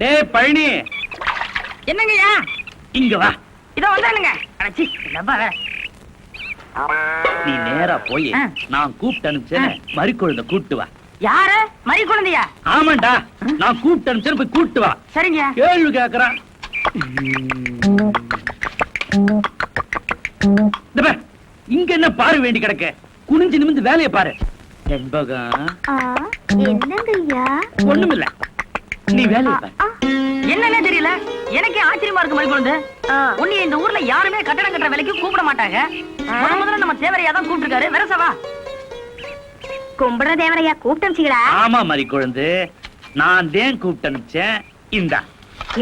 டேய் பழனி, என்னங்கய்யா? இங்க வா. இதோ வந்தானுங்க. அடச்சி, டப்பா வேற. நீ நேரா போய் நான் கூப்பிட்டு அனுப்பிச்சேன் மறிக்குழந்தை கூப்பிட்டு வா. யார? மறி குழந்தையா? ஆமாண்டா, நான் கூப்பிட்டு அனுப்பிச்சேன், போய் கூப்பிட்டு வா. சரிங்க. கேள்வி கேக்குறான். இங்க என்ன பாரு வேண்டி கிடக்க? குனிஞ்சு நிமிந்து வேலையை பாரு. என்பகம் என்னங்கய்யா? ஒண்ணுமில்ல, நீ வேலையை பாரு. என்னன்னே தெரியல, எனக்கே ஆச்சரியமா இருக்கு மறி குழந்தை. உன்னை இந்த ஊர்ல யாருமே கட்டடம் கட்டுற வேலைக்கு கூப்பிட மாட்டாங்க. முதல்ல நம்ம தேவரையா தான் கூப்பிட்டுருக்காரு. வரசவா கும்பிடுற தேவரையா கூப்பிட்டா? ஆமா மறி குழந்தை, நான் தேன் கூப்பிட்டு அனுப்பிச்சேன். இந்தா.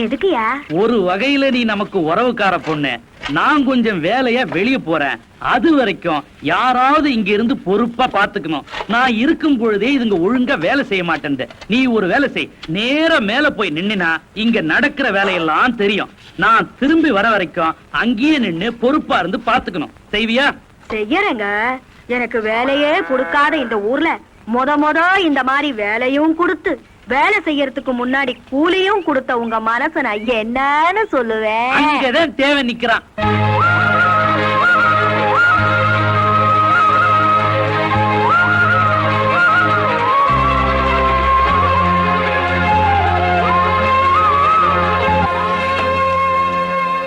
எதுக்குயா? ஒரு வகையில நீ நமக்கு உறவுக்கார பொண்ணு. நான் கொஞ்சம் வேலையா வெளியே போறேன். அது வரைக்கும் யாராவது இங்க இருந்து பொறுப்பா பாத்துக்கணும். நான் இருக்கும் பொழுதே இதுங்க ஒழுங்கா வேலை செய்ய மாட்டேன். நீ ஒரு வேலை செய், நேரா மேல போய் நின்னா இங்க நடக்கிற வேலையெல்லாம் தெரியும். நான் திரும்பி வர வரைக்கும் அங்கேயே நின்னு பொறுப்பா இருந்து பாத்துக்கணும். செய்வியா? செய்யறேங்க. எனக்கு வேலையே கொடுக்காத இந்த ஊர்ல மொத இந்த மாதிரி வேலையும் கொடுத்து வேலை செய்யறதுக்கு முன்னாடி கூலியும் கொடுத்த உங்க மனச நான் என்னன்னு சொல்லுவேன். அங்கதான் தேவை நிக்கிறான்.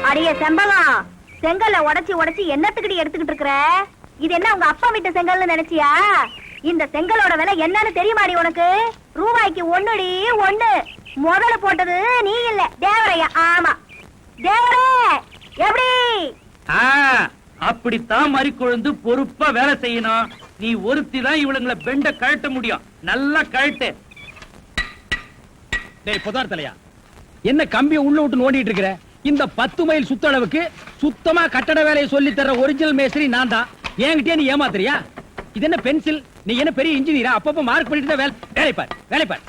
அடியே செம்பகம், செங்கல்ல உடைச்சு என்னத்துக்கிட்ட எடுத்துக்கிட்டு இருக்கிற? இது என்ன உங்க அப்பா வீட்டு செங்கல்னு நினைச்சியா? இந்த செங்கலோட விலை என்னன்னு தெரியுமாடி உனக்கு? ரூபாய்க்கு 1 முதல்ல போட்டது நீ இல்ல, தேவரையா. ஆமா தேவரே. எப்படி? அப்படித்தான் மறிக்கொழுந்து பொறுப்பா வேலை செய்யணும். நீ ஒருத்தி தான் இவளுங்களை பெண்ட கழட்ட முடியும். நல்லா கழட்டு. டேய் புதார் தலையா, என்ன கம்பியை உள்ள விட்டு நோண்டிட்டு இருக்கிற? இந்த 10 மைல் சுத்தளவுக்கு சுத்தமா கட்டட வேலையை சொல்லி தர ஒரிஜினல் மேஸ்திரி நான் தான். என்கிட்டயே நீ ஏமாத்துறியா? இது என்ன பென்சில்? நீ என்ன பெரிய இன்ஜினியரா? அப்பப்ப மார்க் பண்ணிட்டு தான் வேலை பார்.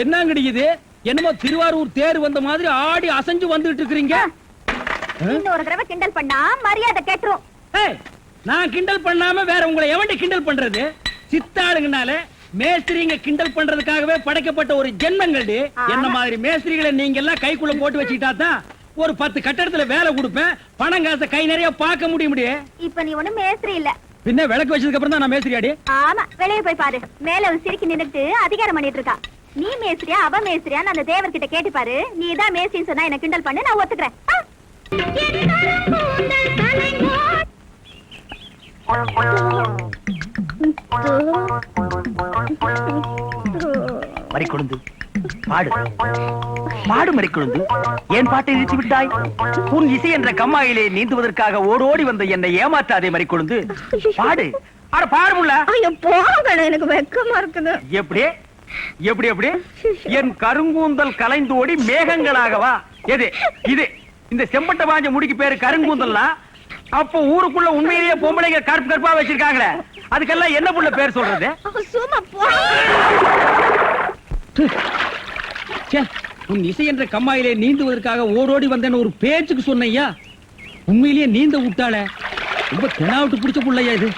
என்னங்கடி இது? என்னமோ திருவாரூர் தேர் வந்த மாதிரி ஆடி அசைஞ்சு வந்துட்டு இருக்கீங்க. இன்னொரு தடவை கிண்டல் பண்ணா மரியாதை கேட்டுரும். நான் கிண்டல் பண்ணாம வேற உங்களை எவன்டி கிண்டல் பண்றது? சித்தாளுங்கனால மேஸ்திரிங்க கிண்டல் பண்றதுக்காகவே படைக்கப்பட்ட ஒரு ஜென்மங்கள்டி. என்ன மாதிரி மேஸ்திரிகளை நீங்க எல்லாம் கைக்குள்ள போட்டு வச்சுக்கிட்டா தான் ஒரு 10 கட்டடத்துல வேலை கொடுப்பேன். பணம் காசை கை நிறைய பார்க்க முடியும். இப்ப நீ ஒண்ணும் மேஸ்திரி இல்ல. பின்ன விளக்கு வச்சதுக்கு அப்புறம் தான் நான் மேஸ்திரியாடி. ஆமா, வெளியே போய் பாரு. மேல சிரிக்கி நின்னுட்டு அதிகாரம் பண்ணிட்டு இருக்கா. நீ மேஸ்திரியா அவ மேஸ்திரியா அந்த தேவர் கிட்ட கேட்டு பாரு. நீ தான் மேஸ்திரின்னு சொன்னா என்ன கிண்டல் பண்ணு, நான் ஒத்துக்கிறேன். மறிக்கொழுந்து பாடு பாடு. மறிக்கொழுந்து, ஏன் பாட்டை நிறுத்தி விட்டாய்? உன் இசை என்ற கம்மாயிலே நீந்துவதற்காக ஓடோடி வந்த என்னை ஏமாற்றாதே மறிக்கொழுந்து. பாடு. அட பாடு முல்ல. எனக்கு வெக்கமா இருக்குது. எப்படி எப்படி எப்படி? என் கருங்கூந்தல் கலைந்து ஓடி மேகங்களாகவா? எது இது? இந்த செம்பட்ட வாஞ்ச முடிக்கு பேரு கருங்கூந்தல்னா அப்போ ஊருக்குள்ள உண்மையிலேயே பொம்பளைங்க கருப்பு கருப்பா வச்சிருக்காங்களே, அதுக்கெல்லாம் என்ன புள்ள பேர் சொல்றது? உன் இசை என்ற கம்மாயிலே நீந்துவதற்காக ஓடோடி வந்தேன்னு ஒரு பேச்சுக்கு சொன்னையா? உண்மையிலேயே நீந்த விட்டாள. ரொம்ப தெனாவிட்டு பிடிச்ச புள்ளையா இது.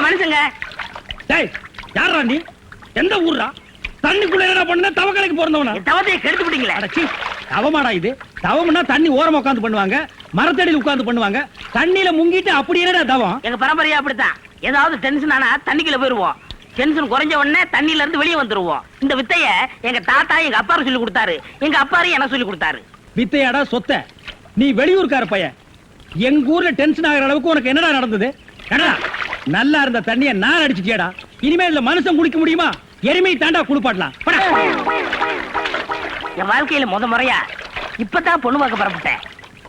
மனுஷங்க யாரா நீ? எந்த ஊர்ரா? தண்ணிக்குள்ள என்ன பண்ண? தவக்கலைக்கு பிறந்தவனா? தவத்தை கெடுத்து விட்டீங்களே. தவமாடா இது? தவம்னா தண்ணி ஓரமா உட்கார்ந்து பண்ணுவாங்க, மரத்தடியில் உட்கார்ந்து பண்ணுவாங்க. தண்ணியில முங்கிட்டு அப்படி என்னடா தவம்? எங்க பரம்பரையா அப்படித்தான். ஏதாவது டென்ஷன் ஆனா தண்ணிக்குள்ள போயிருவோம். டென்ஷன் குறைஞ்ச உடனே தண்ணியில இருந்து வெளியே வந்துருவோம். இந்த வித்தைய எங்க தாத்தா எங்க அப்பாரு சொல்லி கொடுத்தாரு. எங்க அப்பாரு எனக்கு சொல்லி கொடுத்தாரு. வித்தையாடா சொத்த? நீ வெளியூர்கார பையன். எங்க ஊர்ல டென்ஷன் ஆகிற அளவுக்கு உனக்கு என்னடா நடந்தது? நல்லா இருந்த தண்ணிய நான் அடிச்சுட்டியாடா. இனிமே இந்த மனுஷன் குளிக்க முடியுமா? எருமை தாண்டா குளிப்பாட்டலாம். என் வாழ்க்கையில முறையா இப்பதான் பொண்ணு பார்க்க பரப்பிட்டேன்.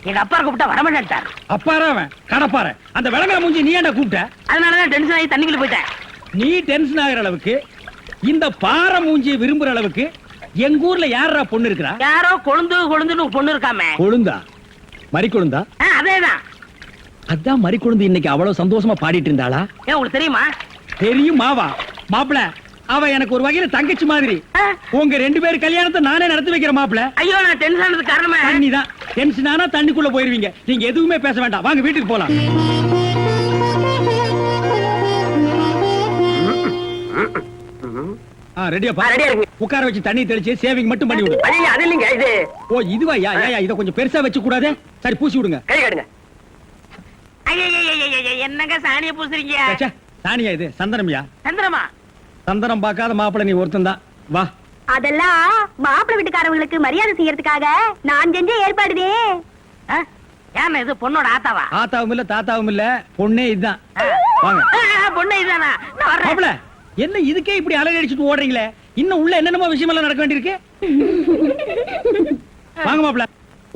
எங்க அப்பா கூப்பிட்டா வரமாட்டார். அப்பாரா அவன் கடப்பார. அந்த விளங்கா மூஞ்சி நீ ஏன்டா கூப்பிட்ட? அதனாலதான் டென்ஷன் ஆகி தண்ணிக்குள்ள போயிட்டேன். நீ டென்ஷன் ஆகிற அளவுக்கு இந்த பாறை மூஞ்சியை விரும்புற அளவுக்கு எங்க ஊர்ல யாரா பொண்ணு இருக்கிறா? யாரோ கொழுந்துன்னு பொண்ணு இருக்காமே. கொழுந்தா? மறிக்கொழுந்தா? அதேதான். அதான் மறிக்கொழுந்து இன்னைக்கு அவ்வளவு சந்தோஷமா பாடிட்டு இருந்தாளா? ஏன் உங்களுக்கு தெரியுமா? தெரியும் மாவா. மாப்பிள, அவ எனக்கு ஒரு வகையில தங்கச்சி மாதிரி. ஆ? உங்க 2 பேர் கல்யாணத்தை நானே நடத்தி வைக்கிற மாப்பிள. ஐயோ நான் டென்ஷன் ஆனதுக்கு காரணமே தண்ணி தான். டென்ஷன் ஆனா தண்ணிக்குள்ள போயிருவீங்க. நீங்க எதுவுமே பேச வேண்டாம். வாங்க வீட்டுக்கு போலாம். ரெடியாப்பா? ரெடியா இருக்கு. உட்கார வச்சு தண்ணி தெளிச்சு சேவிங் மட்டும் பண்ணி விடு. ஐயா அது இல்லைங்க இது. ஓ இதுவா? இத கொஞ்சம் பெருசா வச்சு கூடாதே. சரி பூசி விடுங்க. கை காட்டுங்க. ஐயா என்னங்க சாணிய பூசுறீங்க? ச்சே, சாணியா இது? சந்தனம்யா. சந்திரமா சந்தனம் பார்க்காத மாப்பிள நீ ஒருத்தன் தான். வா. அதெல்லாம் மாப்பிள்ளை வீட்டுக்காரங்களுக்கு மரியாதை செய்யறதுக்காக நான் செஞ்ச ஏற்பாடுதே. ஏன் இது பொண்ணோட ஆத்தாவா? ஆத்தாவும் இல்ல தாத்தாவும் இல்ல, பொண்ணே இதுதான். வாங்க. பொண்ணு இதுதானா? நான் வர்றேன். மாப்பிள என்ன இதுக்கே இப்படி அலறி அடிச்சுட்டு ஓடுறீங்களே? இன்னும் உள்ள என்னென்னமோ விஷயம் எல்லாம் நடக்க வேண்டியிருக்கு. வாங்க மாப்பிள,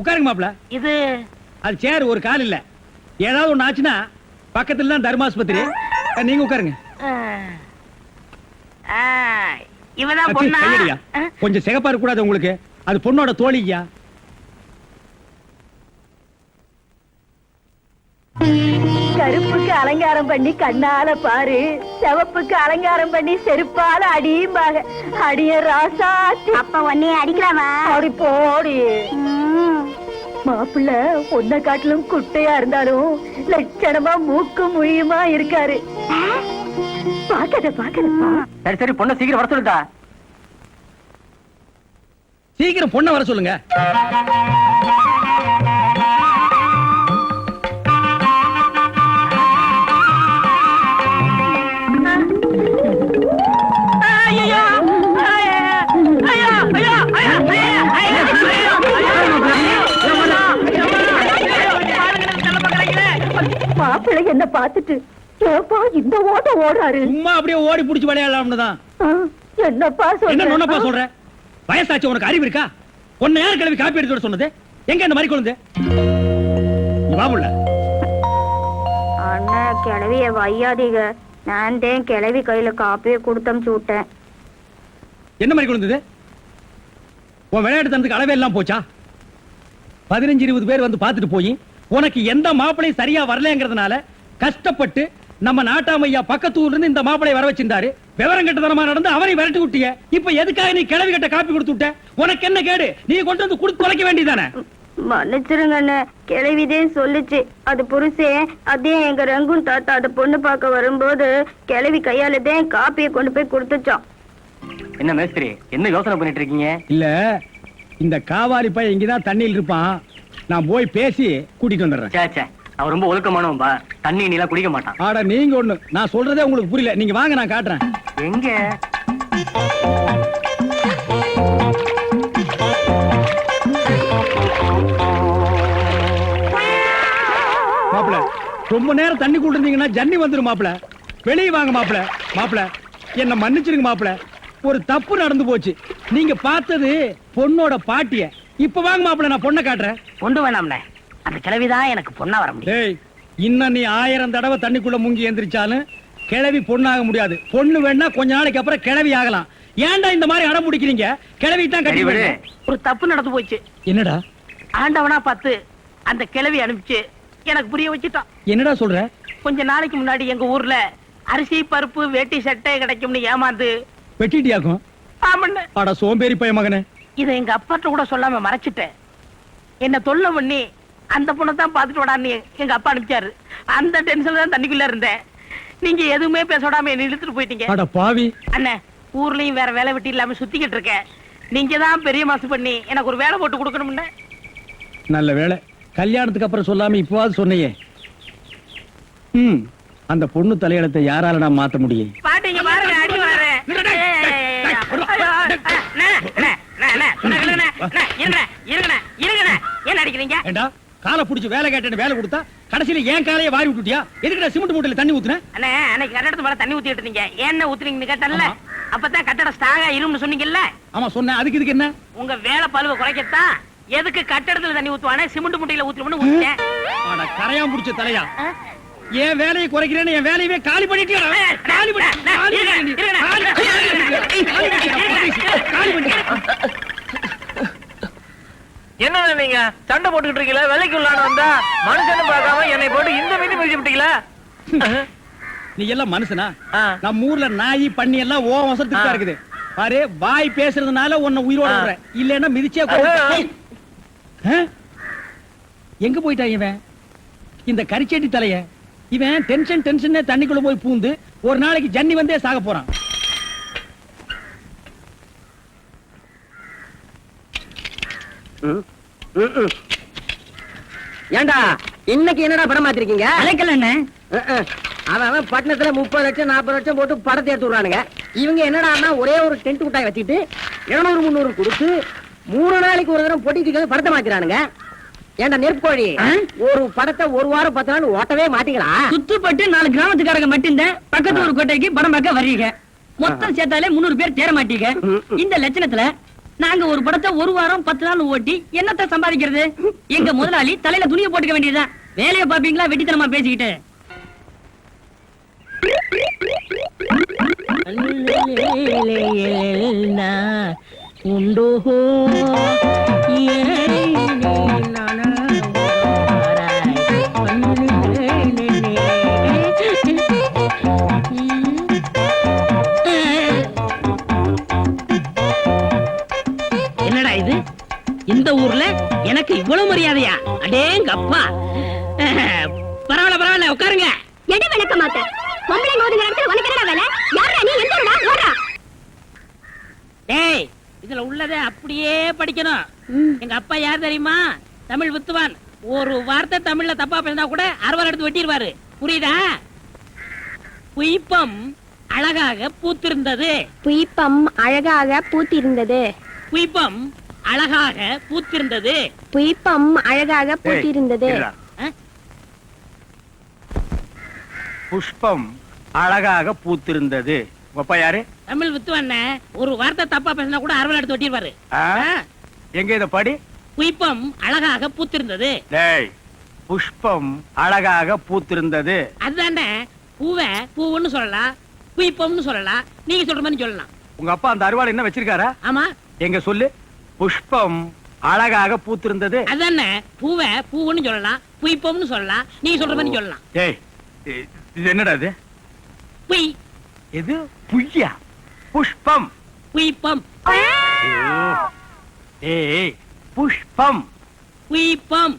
உட்காருங்க மாப்பிள. இது அது சேர் ஒரு கால் இல்ல. ஏதாவது ஒண்ணு ஆச்சுன்னா பக்கத்துல தான் தர்மாஸ்பத்திரி. நீங்க உட்காருங்க. இவதான் பொண்ணா? கையடியா. கொஞ்சம் சிகப்பா இருக்க கூடாது உங்களுக்கு. அது பொண்ணோட தோழியா. கருப்புக்கு அலங்காரம் பண்ணி கண்ணால பாரு, சிவப்புக்கு அலங்காரம் பண்ணி செருப்பால அடியும்பாக. அடிய ராசாத்தி. அப்ப உன்னைய அடிக்கலாமா? அப்படி போடி. மாப்பிள்ள பொண்ண காட்டிலும் குட்டையா இருந்தாலும் லட்சணமா மூக்கு முழியுமா இருக்காரு. பாக்கதப்பா. சரி சரி பொண்ணை சீக்கிரம் வர சொல்லுடா. சீக்கிரம் பொண்ணை வர சொல்லுங்க. மாப்பிள்ளை என்ன பார்த்துட்டு ஏப்பா இந்த ஓட்டம் ஓடுறாரு? சும்மா அப்படியே ஓடி புடிச்சு விளையாடலாம்னு தான். என்னப்பா என்ன நொன்னப்பா சொல்ற? சொல்ற? வயசாச்சு உனக்கு அறிவு இருக்கா? உன்னை யார் கிளவி காப்பி எடுத்து வர சொன்னது? எங்க இந்த மாதிரி குழந்தை? பாபுள்ள அண்ணா கிளவிய வையாதீங்க. நான் தான் கிளவி கையில காப்பியை கொடுத்தமுச்சு விட்டேன். என்ன மாதிரி குழந்தை? உன் விளையாட்டு தனத்துக்கு அளவே எல்லாம் போச்சா? 15-20 பேர் வந்து பார்த்துட்டு போய் உனக்கு எந்த மாப்பிளையும் சரியா வரலங்கிறதுனால கஷ்டப்பட்டு நம்ம நாட்டாமையா பக்கத்து ஊர்ல இருந்து இந்த மாப்பிளை வர வச்சிருந்தாரு. விவரம் கட்டதனமா நடந்து அவரை விரட்டி விட்டிய. இப்ப எதுக்காக நீ கிளவி கட்ட காப்பி கொடுத்து விட்ட? உனக்கு என்ன கேடு? நீ கொண்டு வந்து கொடுத்து தொலைக்க வேண்டியதானே? மன்னிச்சிருங்க அண்ணே, கிளவிதே சொல்லுச்சு. அது புருஷே அதே எங்க ரங்குன் தாத்தா அந்த பொண்ணு பார்க்க வரும்போது கிளவி கையாலதான் காப்பியை கொண்டு போய் கொடுத்துச்சோம். என்ன மேஸ்திரி என்ன யோசனை பண்ணிட்டு இருக்கீங்க? இல்ல இந்த காவாலி பையன் இங்கதான் தண்ணியில் இருப்பான். நான் போய் பேசி கூட்டிட்டு வந்துடுறேன். சே அவன் ரொம்ப ஒழுக்கமானவன்பா. தண்ணி நீலாம் குடிக்க மாட்டான். ஆட நீங்க ஒண்ணு, நான் சொல்றதே உங்களுக்கு புரியல. நீங்க வாங்க நான் காட்டுறேன். எங்க மாப்பிள ரொம்ப நேரம் தண்ணி கூட இருந்தீங்கன்னா ஜன்னி வந்துரும் மாப்பிள. வெளியே வாங்க மாப்பிள. மாப்பிள என்ன மன்னிச்சிருங்க மாப்பிள. ஒரு தப்பு நடந்து போச்சு. நீங்க பார்த்தது பொண்ணோட பாட்டிய. இப்ப வாங்க மாப்பிள, நான் பொண்ணை காட்டுறேன். கொண்டு வேணாம்னே, அந்த கிழவிதான் எனக்கு பொண்ணா வர முடியும். டேய், இன்னும் நீ 1000 தடவை தண்ணிக்குள்ள முங்கி எந்திரிச்சாலும் கிழவி பொண்ணாக முடியாது. பொண்ணு வேணா கொஞ்ச நாளைக்கு அப்புறம் கிழவி ஆகலாம். ஏன்டா இந்த மாதிரி அடம் பிடிக்கிறீங்க? கிழவி தான் கட்டி விடு. ஒரு தப்பு நடந்து போச்சு. என்னடா? ஆண்டவனா பார்த்து அந்த கிழவி அனுப்பிச்சு எனக்கு புரிய வச்சுட்டான். என்னடா சொல்ற? கொஞ்ச நாளைக்கு முன்னாடி எங்க ஊர்ல அரிசி பருப்பு வேட்டி சட்டை கிடைக்கும்னு ஏமாந்து வெட்டிட்டியாக்கும். ஆமண்ணே. அட சோம்பேறி பைய மகனே. இதை எங்க அப்பாட்ட கூட சொல்லாம மறைச்சிட்டேன். என்ன தொல்லை பண்ணி அந்த பொண்ணை தான் பாத்துட்டு விடான்னு எங்க அப்பா அனுப்பிச்சாரு. அந்த டென்ஷன்ல தான் தண்ணிக்குள்ள இருந்தேன். நீங்க எதுவுமே பேச விடாம என்ன இழுத்துட்டு போயிட்டீங்க. அட பாவி. அண்ணே, ஊர்லயும் வேற வேலை வெட்டி இல்லாம சுத்திக்கிட்டு இருக்கேன். நீங்க தான் பெரிய மாசு பண்ணி எனக்கு ஒரு வேலை போட்டு கொடுக்கணும்னு. நல்ல வேலை, கல்யாணத்துக்கு அப்புறம் சொல்லாம இப்பவாது சொன்னையே. அந்த பொண்ணு தலையெழுத்தை யாரால நான் மாத்த முடியும்? பாட்டீங்க பாருங்க, அடி வாரேன். என்ன அடிக்கிறீங்க? ஏண்டா காலை புடிச்சு வேலை கேட்டேன்னு வேலை கொடுத்தா கடைசியில ஏன் காலையை வாரி விட்டுட்டியா? எதுக்குடா சிமெண்ட் மூட்டையில தண்ணி ஊத்துன? அண்ணே, அன்னைக்கு கட்டடத்து மேல தண்ணி ஊத்திட்டு இருந்தீங்க. என்ன ஊத்துறீங்கன்னு கேட்டேன்ல. அப்பதான் கட்டடம் ஸ்ட்ராங்கா இரும்னு சொன்னீங்கல்ல. ஆமா சொன்னேன். அதுக்கு இதுக்கு என்ன? உங்க வேலை பழுவ குறைக்கத்தான் எதுக்கு கட்டடத்துல தண்ணி ஊத்துவானே சிமெண்ட் மூட்டையில ஊத்துறோம்னு ஊத்திட்டேன். ஆனா கரையான் புடிச்ச தலையா, ஏன் வேலையை குறைக்கிறேன்னு என் வேலையவே காலி பண்ணிட்டியா? காலி என்ன நீங்க சண்டை போட்டுக்கிட்டு இருக்கீங்களா? வேலைக்கு உள்ளான வந்தா மனுஷன்னு பார்க்காம என்னை போட்டு இந்த மீதி மிதிச்சு விட்டீங்களா? நீ எல்லாம் மனுஷனா? ஆ. நம்ம ஊர்ல நாய் பண்ணி எல்லாம் ஓ வசத்துக்கு தான் இருக்குது. பாரு, வாய் பேசுறதுனால உன்னை உயிரோட விடுறேன், இல்லன்னா மிதிச்சே கொல்லுவேன். ஆ? எங்க போயிட்டா இவன்? இந்த கரிச்செடி தலைய இவன் டென்ஷன் தண்ணிக்குள்ள போய் பூந்து ஒரு நாளைக்கு ஜன்னி வந்தே சாக போறான். ஏண்டா இன்னைக்கு என்னடா படம் மாத்திருக்கீங்க? அழைக்கல என்ன அவன் பட்டணத்துல 30 லட்சம் 40 லட்சம் போட்டு படத்தை எடுத்து விடுறானுங்க. இவங்க என்னடா ஒரே ஒரு டென்ட் குட்டாய் வச்சுட்டு 200 300 கொடுத்து 3 நாளைக்கு ஒரு தடவை பொட்டிட்டு படத்தை மாத்திரானுங்க. ஏண்டா நெருப்போழி, ஒரு படத்தை ஒரு வாரம் 10 நாள் ஓட்டவே மாட்டீங்களா? சுத்துப்பட்டு 4 கிராமத்துக்காரங்க மட்டும்தான் பக்கத்து ஒரு கோட்டைக்கு படம் பார்க்க வர்றீங்க. மொத்தம் சேர்த்தாலே 300 பேர் தேர மாட்டீங்க. இந்த லட்சணத்துல நாங்க ஒரு படத்தை ஒரு வாரம் 10 நாள் ஓட்டி என்னத்தை சம்பாதிக்கிறது? எங்க முதலாளி தலையில துணியை போட்டுக்க வேண்டியதுதான். வேலையை பாப்பீங்களா வெட்டித்தனமா பேசிக்கிட்டு? என்னடா இது? இந்த ஊர்ல எனக்கு இவ்வளவு மரியாதையா? அடேங்க அப்பா! பரவாயில்ல உட்காருங்க. எடி விளக்க மாட்டேன். பொம்பளை ஓடுங்க இடத்துல உனக்கு என்னடா வேலை? யாரா நீ? எந்த ஊரா? ஓடா. டேய், இதுல உள்ளதை அப்படியே படிக்கணும். எங்க அப்பா யார் தெரியுமா? தமிழ் வித்துவான். ஒரு வார்த்தை தமிழ்ல தப்பா பேசினா கூட அறுவாள் எடுத்து வெட்டிடுவாரு. புரியுதா? புய்பம் அழகாக பூத்திருந்தது. புய்பம் அழகாக பூத்திருந்தது. புய்பம் அழகாக பூத்திருந்தது. புய்பம் அழகாக பூத்திருந்தது. புஷ்பம் அழகாக பூத்திருந்தது. அப்பா யாரு? தமிழ் வித்துவான். ஒரு வார்த்தை தப்பா பேசினா கூட அறுவாள் எடுத்து வெட்டிடுவாரு. எங்க இத படி? புய்பம் அழகாக பூத்திருந்தது. டேய், புஷ்பம் அழகாக பூத்திருந்தது. அதுதானே, பூவை பூவுன்னு சொல்லலாம், புய்பம்னு சொல்லலாம், நீங்க சொல்ற மாதிரி சொல்லலாம். உங்க அப்பா அந்த அருவாள் என்ன வச்சிருக்காரா? ஆமா, எங்க சொல்லு. புஷ்பம் அழகாக பூத்திருந்தது. அதானே, பூவை பூவுன்னு சொல்லலாம், புய்பம்னு சொல்லலாம், நீங்க சொல்ற மாதிரி சொல்லலாம். டேய், இது என்னடா இது? புய் எது? புய்யா? புஷ்பம். புய்பம் ஏய், புஷ்பம். புய்பம்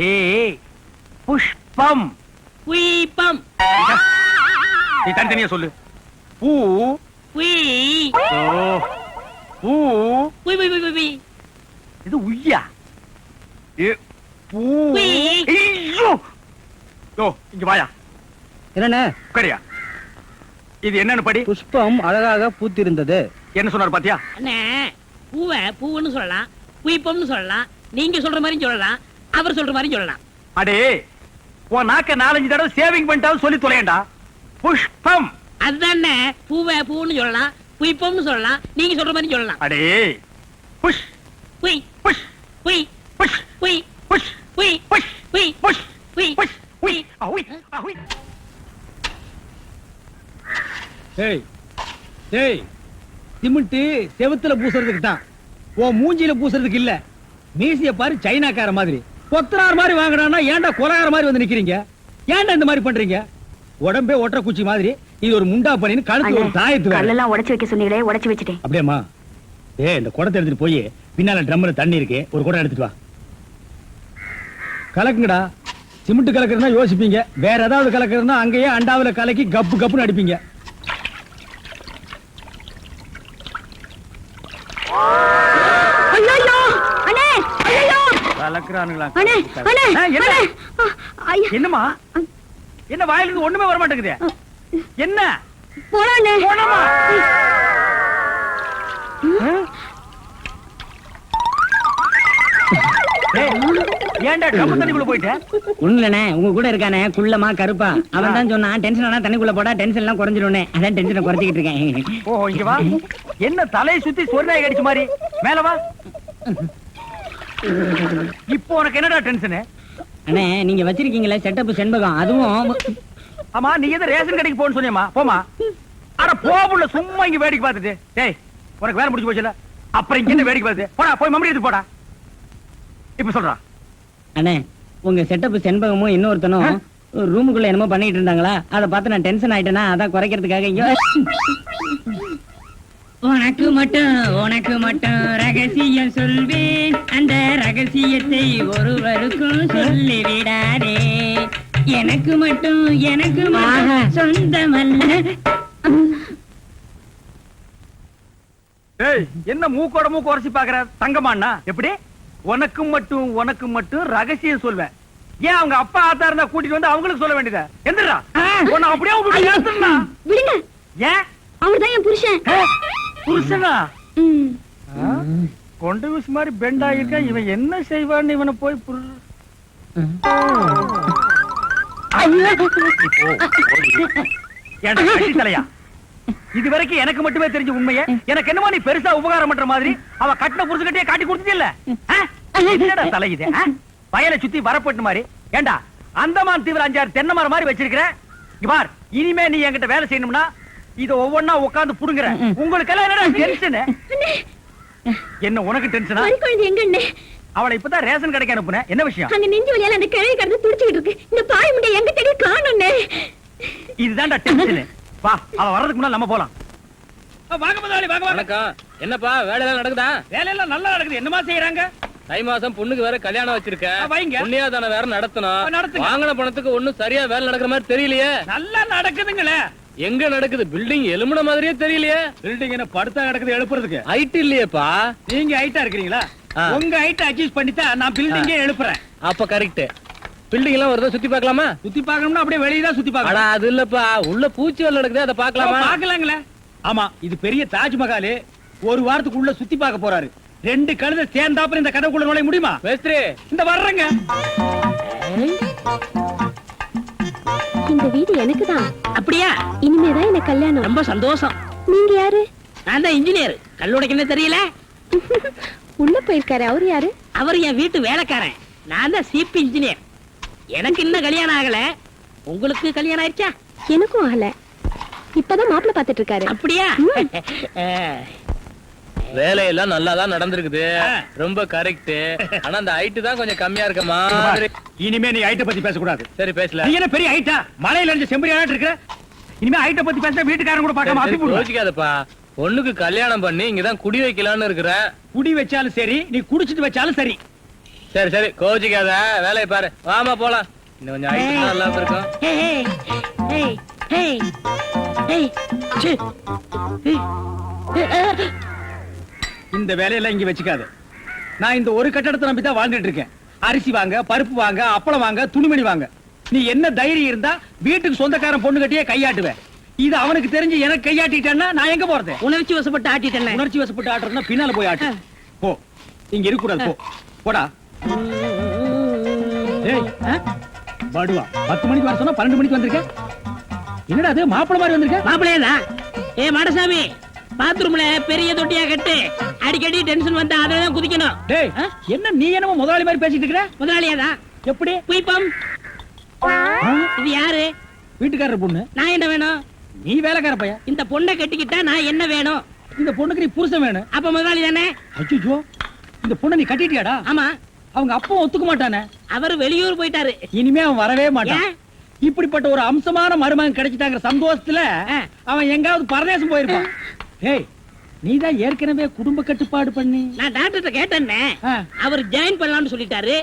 ஏய், புஷ்பம். புய்பம் நீ தனித்தனியா சொல்லு. பூ. புய் பூ. புய் புய் புய் புய் இது உய்யா? பூ. புய். ஐயோ! யோ, இங்க வாயா. என்னண்ணே? உட்காரியா. இது என்னன்னு படி. புஷ்பம் அழகாக பூத்திருந்தது. என்ன சொன்னாரு பாத்தியா? அண்ணே, பூவை பூவுன்னு சொல்லலாம், புய்பம்னு சொல்லலாம், நீங்க சொல்ற மாதிரி சொல்லலாம், அவர் சொல்ற மாதிரி சொல்லலாம். அடே, உன் நாக்க 4-5 தடவை சேவிங் பண்ணிட்டாலும் சொல்லி தொலையண்டா. புஷ்பம். அதுதானே, பூவை பூன்னு சொல்லலாம், புய்பம்னு சொல்லலாம், நீங்க சொல்ற மாதிரி சொல்லலாம். அடே, புஷ் புய் புஷ் புய் புஷ் புய் புஷ் புய் புஷ் புய் புஷ் புய் புஷ் புய் அஹுய் அஹுய். ஏய் ஏய், சிமெண்ட் செவுத்துல பூசுறதுக்கு தான், ஓ மூஞ்சில பூசுறதுக்கு இல்ல. மீசிய பாரு, சைனாக்கார மாதிரி கொத்தனார் மாதிரி வாங்குறானா, ஏன்டா கொலகார மாதிரி வந்து நிக்கிறீங்க? ஏன்டா இந்த மாதிரி பண்றீங்க? உடம்பே ஒற்ற குச்சி மாதிரி, இது ஒரு முண்டா பண்ணின்னு கழுத்து ஒரு தாயத்து வேற. கல்லெல்லாம் உடைச்சு வைக்க சொன்னீங்களே, உடைச்சு வச்சுட்டேன். அப்படியேம்மா? இந்த குடத்தை எடுத்துட்டு போய் பின்னால ட்ரம்ல தண்ணி இருக்கு, ஒரு குடம் எடுத்துட்டு வா. கலக்குங்கடா. சிமெண்ட் கலக்குறதுனா யோசிப்பீங்க, வேற ஏதாவது கலக்குறதுனா அங்கேயே அண்டாவுல கலக்கி கப்பு கப்புன்னு அடிப்பீங்க. ஐயோ அண்ணே, ஐயோ கலக்குறானுங்களா? அண்ணே, அண்ணே, என்ன? அண்ணே. ஐயா, என்னம்மா? என்ன வாயில இருந்து ஒண்ணுமே வர மாட்டேங்குது? என்ன? போறானே. போனமா? ஏன்டா ட்ரம் தண்ணிக்குள்ள போயிட்ட? ஒண்ணுலண்ணே, உங்க கூட இருக்கானே குள்ளமா கருப்பா, அவன் தான் சொன்னான் டென்ஷன் ஆனா தண்ணிக்குள்ள போடா டென்ஷன் எல்லாம் குறைஞ்சிடும். அதான் டென்ஷனை குறைச்சிக்கிட்டு இருக்கேன். ஓ, இங்க வா. என்ன தலையை சுத்தி சொர்ணாய் கடிச்ச மாதிரி? மேல வா. இப்போ உனக்கு என்னடா டென்ஷன்? அண்ணே, நீங்க வச்சிருக்கீங்களே செட்டப் செண்பகம், அதுவும் ஆமா, நீ எது ரேஷன் கடைக்கு போன்னு சொன்னியம்மா? போமா. அட போபுள்ள, சும்மா இங்க வேடிக்கை பார்த்துட்டு. டேய், உனக்கு வேலை முடிஞ்சு போச்சுல, அப்புறம் இங்க என்ன வேடிக்கை பார்த்து? போடா, போய் மம்மடி எடுத்து போடா. இப்ப சொல்றா. அண்ணே, உங்க செட்டப் செண்பகமும் இன்னொருத்தனும் ரூமுக்குள்ள என்னமோ பண்ணிட்டு இருந்தாங்களா அதை பார்த்து நான் டென்ஷன் ஆயிட்டேனா அதான் குறைக்கிறதுக்காக இங்க உனக்கு மட்டும் ரகசியம் சொல்வேன் அந்த ரகசியத்தை ஒருவருக்கும் சொல்லி விடாதே எனக்கு மட்டும் சொந்தமல்ல ஏய், என்ன மூக்கோட மூக்கு உரசி பாக்குற தங்கமாண்ணா எப்படி உனக்கு மட்டும் ரகசியம் சொல்வேன் ஏன் அவங்க அப்பா ஆத்தா இருந்தா கூட்டிட்டு வந்து அவங்களுக்கு சொல்ல வேண்டியதா எந்திரா உன்னை அப்படியே விட்டுட்டு ஏத்துறா. விடுங்க ஏன் அவர்தான் என் புருஷன் புருஷனா கொண்டு விஷ் மாதிரி பெண்ட் ஆகிருக்க இவன் என்ன செய்வான்னு இவனை போய் தலையா இது வரைக்கும் எனக்கு மட்டுமே தெரிஞ்ச உண்மையை எனக்கு என்னமோ நீ பெருசா உபகாரம் பண்ற மாதிரி அவ கட்டின புருஷகிட்டே காட்டி கொடுத்தது இல்ல என்னடா தலை இது வயலை சுத்தி வரப்பட்டு மாதிரி ஏண்டா அந்தமான் தீவிர 5-6 தென்னை மரம் மாதிரி வச்சிருக்கிற பார் இனிமே நீ என்கிட்ட வேலை செய்யணும்னா இத ஒவ்வொன்னா உட்கார்ந்து புடுங்குற உங்களுக்கு எல்லாம் என்னடா டென்ஷன் என்ன உனக்கு டென்ஷனா எங்க அவளை இப்பதான் ரேஷன் கடைக்கு அனுப்புனேன் என்ன விஷயம் அங்க நெஞ்சு வலியால அந்த கிழவி கடந்து துடிச்சிட்டு இருக்கு இந்த பாய் முண்டை எங்க தேடி காணோம்னே இதுதான்டா டென்ஷன் வா அவ வர்றதுக்கு முன்னால நம்ம போலாம் வாங்க முதலாளி வாங்க வணக்கம். என்னப்பா வேலை எல்லாம் நடக்குதா? வேலையெல்லாம் நல்லா நடக்குது என்னமா செய்யறாங்க தை மாசம் பொண்ணுக்கு வேற கல்யாணம் வச்சிருக்கேன். வைங்க. புண்ணியாதான வேற நடத்தணும். நடத்துங்க. வாங்கின பணத்துக்கு ஒண்ணும் சரியா வேலை நடக்கிற மாதிரி தெரியலையே. நல்லா நடக்குதுங்களே. எங்க நடக்குது? பில்டிங் எலும்புன மாதிரியே தெரியலையே. பில்டிங் என்ன படுத்தா நடக்குது எழுப்புறதுக்கு? ஹைட் இல்லையேப்பா. நீங்க ஹைட்டா இருக்கிறீங்களா? உங்க ஹைட் அட்ஜஸ்ட் பண்ணிட்டா நான் பில்டிங்கே எழுப்புறேன். அப்ப கரெக்ட். பில்டிங் எல்லாம் வருதா சுத்தி பார்க்கலாமா? சுத்தி பார்க்கணும்னா அப்படியே வெளிய தான் சுத்தி பார்க்கணும். அட அது இல்லப்பா. உள்ள பூச்சி வேலை நடக்குது அத பார்க்கலாமா? பார்க்கலாங்களே. ஆமா இது பெரிய தாஜ்மஹால். ஒரு வாரத்துக்கு உள்ள சுத்தி பார்க்க போறாரு. 2 கழுதை சேர்ந்தாப்புல இந்த கதவுக்குள்ள நுழைய முடியுமா? மேஸ்திரி இந்த வர்றங்க. இந்த வீடு எனக்கு தான். அப்படியா? இனிமேதான் எனக்கு கல்யாணம். ரொம்ப சந்தோஷம். நீங்க யாரு? நான் தான் இன்ஜினியர். கல்லுடைக்கணும் தெரியல. உள்ள போயிருக்காரு. அவரு யாரு? அவர் என் வீட்டு வேலைக்காரன். நான் தான் சிபி இன்ஜினியர். எனக்கு இன்னும் கல்யாணம் ஆகல. உங்களுக்கு கல்யாணம் ஆயிடுச்சா? எனக்கும் ஆகல. இப்பதான் மாப்பிள்ளை பாத்துட்டு இருக்காரு. அப்படியா? வேலையெல்லாம் நல்லா தான் நடந்திருக்குது. ரொம்ப கரெக்ட். ஆனா அந்த ஹைட் தான் கொஞ்சம் கம்மியா இருக்க மாதிரி. இனிமே நீ ஹைட்ட பத்தி பேச கூடாது. சரி பேசல. நீ என்ன பெரிய ஹைட்டா? மலையில இருந்து செம்பரியாட்டு இருக்க. இனிமே ஹைட்ட பத்தி பேச வீட்டுக்காரங்க கூட பார்க்காம அப்பி போடுவாங்க. யோசிக்காதப்பா. பொண்ணுக்கு கல்யாணம் பண்ணி இங்கதான் குடி வைக்கலாம்னு இருக்கிறேன். குடி வச்சாலும் சரி, நீ குடிச்சிட்டு வச்சாலும் சரி. சரி சரி கோச்சிக்காத. வேலையை பாரு. வாமா போலாம். இன்னும் கொஞ்சம் ஹைட் நல்லா இருக்கும். இந்த வேலையெல்லாம் இங்க வச்சுக்காது. நான் இந்த ஒரு கட்டடத்தை நம்பி தான் வாழ்ந்துட்டு இருக்கேன். அரிசி வாங்க, பருப்பு வாங்க, அப்பளம் வாங்க, துணிமணி வாங்க. நீ என்ன தைரியம் இருந்தா வீட்டுக்கு சொந்தக்காரன் பொண்ணு கட்டியே கையாட்டுவேன். இது அவனுக்கு தெரிஞ்சு எனக்கு கையாட்டிட்டேன்னா நான் எங்க போறது? உணர்ச்சி வசப்பட்டு ஆட்டிட்டேன். உணர்ச்சி வசப்பட்டு ஆட்டுறதுன்னா பின்னால போய் ஆட்டு. போ, இங்க இருக்க கூடாது. போ, போடா. ஏய், படுவா 10 மணிக்கு வர சொன்னா 12 மணிக்கு வந்திருக்க. என்னடா அது மாப்பிள மாதிரி வந்திருக்க? மாப்பிள்ளையதான். ஏ மாடசாமி, பாத்ரூம்ல பெரிய தொட்டியா கட்டு. அடிக்கடி டென்ஷன் வந்தா அதெல்லாம் குதிக்கணும். டேய், என்ன நீ என்னமோ முதலாளி மாதிரி பேசிட்டு இருக்கற? முதலாளியாதான். எப்படி? குயிப்பம். இது யாரு? வீட்டுக்காரர் பொண்ணு. நான் என்ன வேணும்? நீ வேலைக்கார பையன். இந்த பொண்ணை கட்டிக்கிட்டா நான் என்ன வேணும்? இந்த பொண்ணுக்கு நீ புருஷன் வேணும். அப்ப முதலாளி தானே? அச்சோ, இந்த பொண்ணை நீ கட்டிட்டியாடா? ஆமா. அவங்க அப்பா ஒத்துக்க மாட்டானே. அவர் வெளியூர் போயிட்டாரு. இனிமே அவன் வரவே மாட்டான். ஏன்? இப்படிப்பட்ட ஒரு அம்சமான மருமகன் கிடைச்சிட்டாங்க சந்தோஷத்துல அவன் எங்காவது பரதேசம் போயிருப்பான். ஏய், நீதான் ஏற்கனவே குடும்ப கட்டுப்பாடு பண்ணி. நான் டாக்டர்ட்ட கேட்டேன்னே. ஆ. அவர் ஜாயின் பண்ணலாம்னு சொல்லிட்டாரு.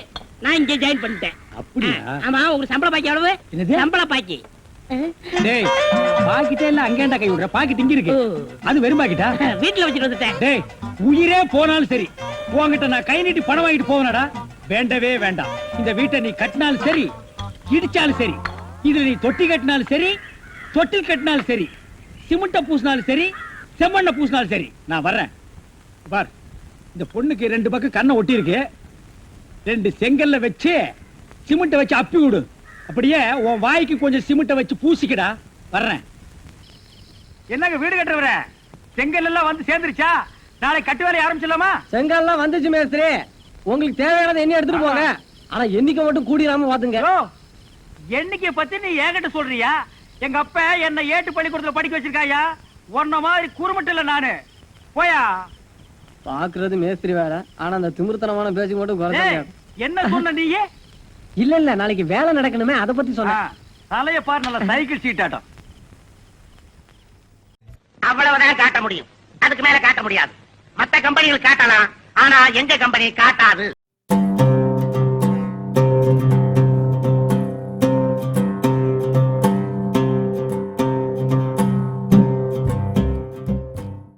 நான் இங்க ஜாயின் பண்ணிட்டேன். அப்படியா? ஆமா. உங்களுக்கு சம்பள பாக்கி எவ்வளவு? என்னது? சம்பள பாக்கி. டேய், பாக்கிட்டே இல்ல அங்கேண்டா கை விடுற. பாக்கிட்டு இங்க இருக்கு. ஓ. அது வெறும் பாக்கிட்டா? வீட்டுல வச்சுட்டு வந்துட்டேன். டேய், உயிரே போனாலும் சரி உன்கிட்ட நான் கை நீட்டி பணம் வாங்கிட்டு போவனடா. வேண்டவே வேண்டாம். இந்த வீட்டை நீ கட்டினாலும் சரி, இடிச்சாலும் சரி, இதுல நீ தொட்டி கட்டினாலும் சரி, தொட்டில் கட்டினாலும் சரி, சிமெண்ட பூசினாலும் சரி, செம்மண்ண பூசினாலும் சரி, நான் வர்றேன். பார், இந்த பொண்ணுக்கு 2 பக்கம் கண்ணை ஒட்டி இருக்கு. 2 செங்கல்ல வச்சு சிமெண்ட வச்சு அப்பி விடு. அப்படியே உன் வாய்க்கு கொஞ்சம் சிமெண்ட வச்சு பூசிக்கடா. வர்றேன். என்னங்க வீடு கட்டுறவர? செங்கல் எல்லாம் வந்து சேர்ந்துருச்சா? நாளை கட்டு வேலையை ஆரம்பிச்சிடலாமா? செங்கல்லாம் வந்துச்சு மேஸ்திரி. உங்களுக்கு தேவையானதை என்ன எடுத்துட்டு போங்க. ஆனா எண்ணிக்கை மட்டும் கூடிராம பாத்துங்க. எண்ணிக்கை பத்தி நீ ஏகிட்ட சொல்றியா? எங்க அப்பா என்ன ஏட்டு பள்ளிக்கூடத்துல படிக்க வச்சிருக்காயா? உன்ன மாதிரி குறுமட்டு இல்ல நானு. போயா. பாக்குறது மேஸ்திரி வேற. ஆனா அந்த திமிர்த்தனமான பேச்சு மட்டும் குறைச்சாங்க. என்ன சொன்ன நீயே? இல்ல இல்ல நாளைக்கு வேலை நடக்கணுமே அத பத்தி சொன்னேன். தலைய பாரு, நல்ல சைக்கிள் சீட்டாட்டம். அவ்வளவுதான் காட்ட முடியும், அதுக்கு மேல காட்ட முடியாது. மத்த கம்பெனிகள் காட்டலாம், ஆனா எங்க கம்பெனி காட்டாது.